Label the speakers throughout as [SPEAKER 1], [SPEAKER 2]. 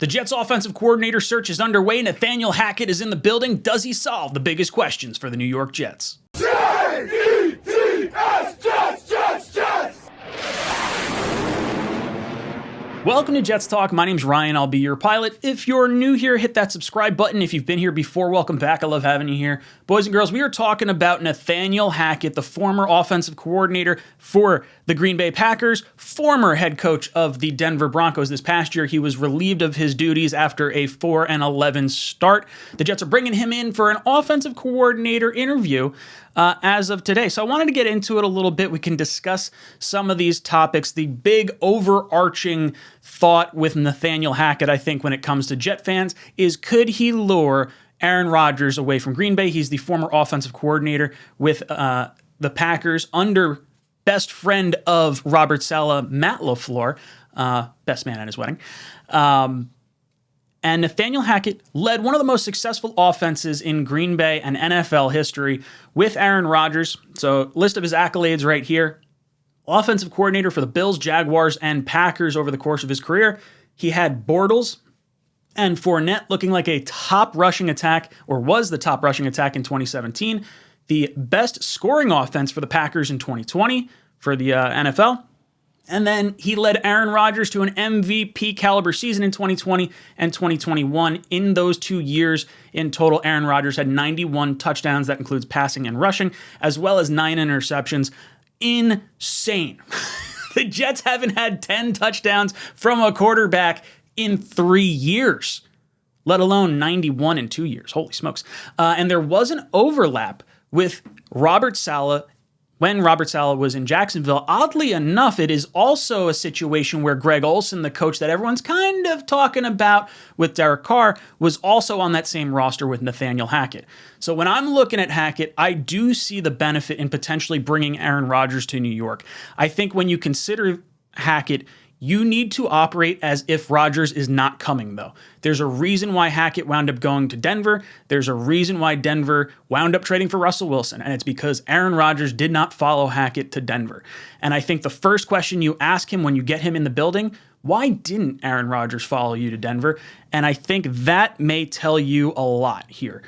[SPEAKER 1] The Jets offensive coordinator search is underway. Nathaniel Hackett is in the building. Does he solve the biggest questions for the New York Jets? Jets, Jets, Jets, Jets! Welcome to Jets Talk. My name's Ryan. I'll be your pilot. If you're new here, hit that subscribe button. If you've been here before, welcome back. I love having you here. Boys and girls, we are talking about Nathaniel Hackett, the former offensive coordinator for the Green Bay Packers, former head coach of the Denver Broncos. This past year, he was relieved of his duties after a 4-11 start. The Jets are bringing him in for an offensive coordinator interview as of today. So I wanted to get into it a little bit. We can discuss some of these topics. The big overarching thought with Nathaniel Hackett, I think, when it comes to Jet fans, is could he lure Aaron Rodgers away from Green Bay? He's the former offensive coordinator with the Packers under best friend of Robert Saleh, Matt LaFleur, best man at his wedding. And Nathaniel Hackett led one of the most successful offenses in Green Bay and NFL history with Aaron Rodgers. So, list of his accolades right here. Offensive coordinator for the Bills, Jaguars, and Packers over the course of his career. He had Bortles and Fournette looking like a top rushing attack, or was the top rushing attack in 2017. The best scoring offense for the Packers in 2020 for the NFL. And then he led Aaron Rodgers to an MVP caliber season in 2020 and 2021. In those 2 years in total, Aaron Rodgers had 91 touchdowns. That includes passing and rushing, as well as 9 interceptions. Insane. The Jets haven't had 10 touchdowns from a quarterback in 3 years, let alone 91 in 2 years. Holy smokes. And there was an overlap with Robert Saleh when Robert Saleh was in Jacksonville. Oddly enough, it is also a situation where Greg Olsen, the coach that everyone's kind of talking about with Derek Carr, was also on that same roster with Nathaniel Hackett. So when I'm looking at Hackett, I do see the benefit in potentially bringing Aaron Rodgers to New York. I think when you consider Hackett, you need to operate as if Rodgers is not coming, though. There's a reason why Hackett wound up going to Denver. There's a reason why Denver wound up trading for Russell Wilson, and it's because Aaron Rodgers did not follow Hackett to Denver. And I think the first question you ask him when you get him in the building, why didn't Aaron Rodgers follow you to Denver? And I think that may tell you a lot here.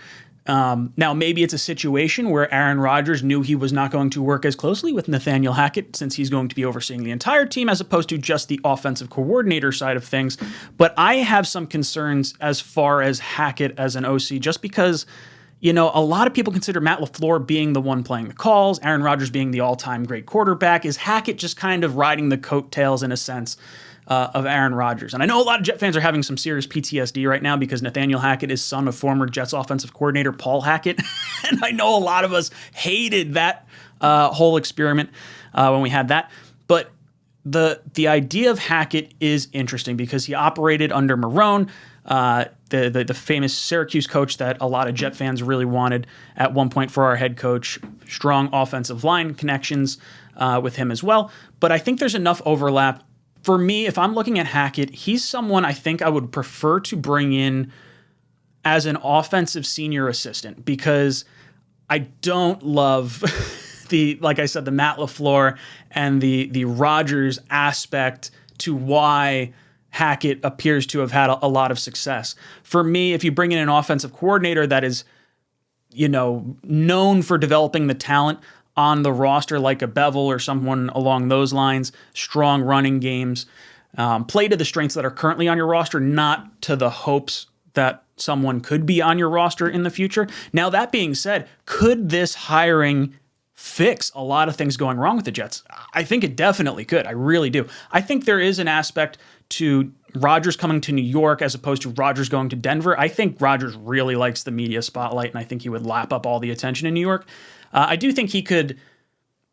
[SPEAKER 1] Now, maybe it's a situation where Aaron Rodgers knew he was not going to work as closely with Nathaniel Hackett since he's going to be overseeing the entire team as opposed to just the offensive coordinator side of things. But I have some concerns as far as Hackett as an OC, just because, you know, a lot of people consider Matt LaFleur being the one playing the calls, Aaron Rodgers being the all-time great quarterback. Is Hackett just kind of riding the coattails in a sense of Aaron Rodgers? And I know a lot of Jet fans are having some serious PTSD right now because Nathaniel Hackett is son of former Jets offensive coordinator Paul Hackett. And I know a lot of us hated that whole experiment when we had that. But the idea of Hackett is interesting because he operated under Marrone, the famous Syracuse coach that a lot of Jet fans really wanted at one point for our head coach. Strong offensive line connections with him as well. But I think there's enough overlap. For me, if I'm looking at Hackett, he's someone I think I would prefer to bring in as an offensive senior assistant because I don't love like I said, the Matt LaFleur and the Rodgers aspect to why Hackett appears to have had a lot of success. For me, if you bring in an offensive coordinator that is, you know, known for developing the talent on the roster like a Bevel or someone along those lines, strong running games, play to the strengths that are currently on your roster, not to the hopes that someone could be on your roster in the future. Now, that being said, could this hiring fix a lot of things going wrong with the Jets? I think it definitely could. I really do. I think there is an aspect to Rodgers coming to New York as opposed to Rodgers going to Denver. I think Rodgers really likes the media spotlight, and I think he would lap up all the attention in New York. I do think he could,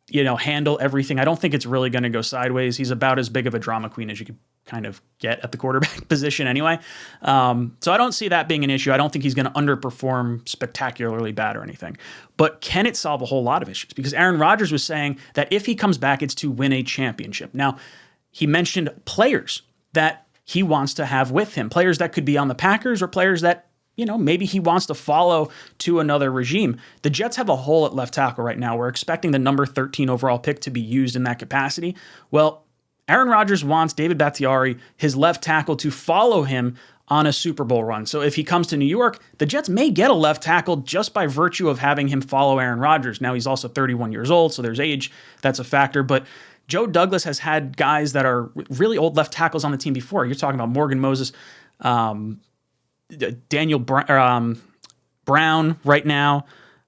[SPEAKER 1] you know, handle everything. I don't think it's really going to go sideways. He's about as big of a drama queen as you could kind of get at the quarterback position anyway. So I don't see that being an issue. I don't think he's going to underperform spectacularly bad or anything. But can it solve a whole lot of issues? Because Aaron Rodgers was saying that if he comes back, it's to win a championship. Now, he mentioned players that he wants to have with him, players that could be on the Packers or players that, you know, maybe he wants to follow to another regime. The Jets have a hole at left tackle right now. We're expecting the number 13 overall pick to be used in that capacity. Well, Aaron Rodgers wants David Bakhtiari, his left tackle, to follow him on a Super Bowl run. So if he comes to New York, the Jets may get a left tackle just by virtue of having him follow Aaron Rodgers. Now, he's also 31 years old, so there's age. That's a factor. But Joe Douglas has had guys that are really old left tackles on the team before. You're talking about Morgan Moses, Daniel Brown right now,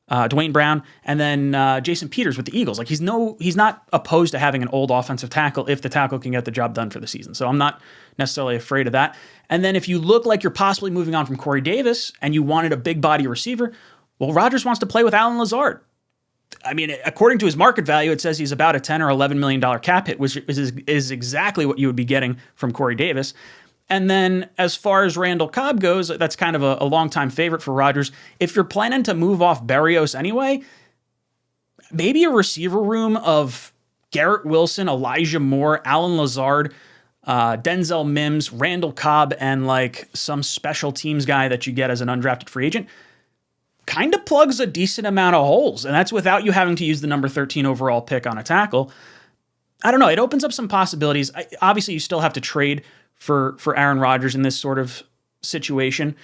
[SPEAKER 1] Dwayne Brown, and then Jason Peters with the Eagles. Like he's not opposed to having an old offensive tackle if the tackle can get the job done for the season. So I'm not necessarily afraid of that. And then if you look like you're possibly moving on from Corey Davis and you wanted a big body receiver, well, Rodgers wants to play with Allen Lazard. I mean, according to his market value, it says he's about a $10 or $11 million cap hit, which is exactly what you would be getting from Corey Davis. And then as far as Randall Cobb goes, that's kind of a longtime favorite for Rodgers. If you're planning to move off Berrios anyway, maybe a receiver room of Garrett Wilson, Elijah Moore, Allen Lazard, Denzel Mims, Randall Cobb, and like some special teams guy that you get as an undrafted free agent kind of plugs a decent amount of holes. And that's without you having to use the number 13 overall pick on a tackle. I don't know. It opens up some possibilities. Obviously, you still have to trade for Aaron Rodgers in this sort of situation.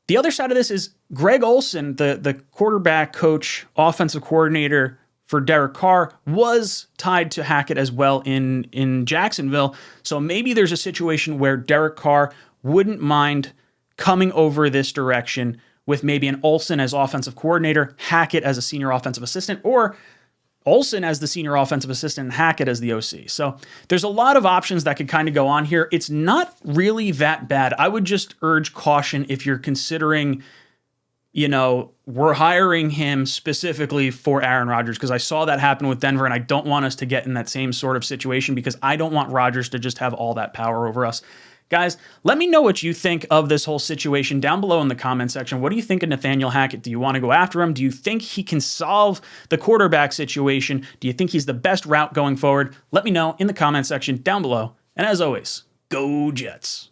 [SPEAKER 1] The other side of this is Greg Olsen, the quarterback coach, offensive coordinator for Derek Carr, was tied to Hackett as well in Jacksonville. So maybe there's a situation where Derek Carr wouldn't mind coming over this direction with maybe an Olsen as offensive coordinator, Hackett as a senior offensive assistant, or Olsen as the senior offensive assistant and Hackett as the OC. So there's a lot of options that could kind of go on here. It's not really that bad. I would just urge caution if you're considering, we're hiring him specifically for Aaron Rodgers, because I saw that happen with Denver, and I don't want us to get in that same sort of situation because I don't want Rodgers to just have all that power over us. Guys, let me know what you think of this whole situation down below in the comment section. What do you think of Nathaniel Hackett? Do you want to go after him? Do you think he can solve the quarterback situation? Do you think he's the best route going forward? Let me know in the comment section down below. And as always, go Jets.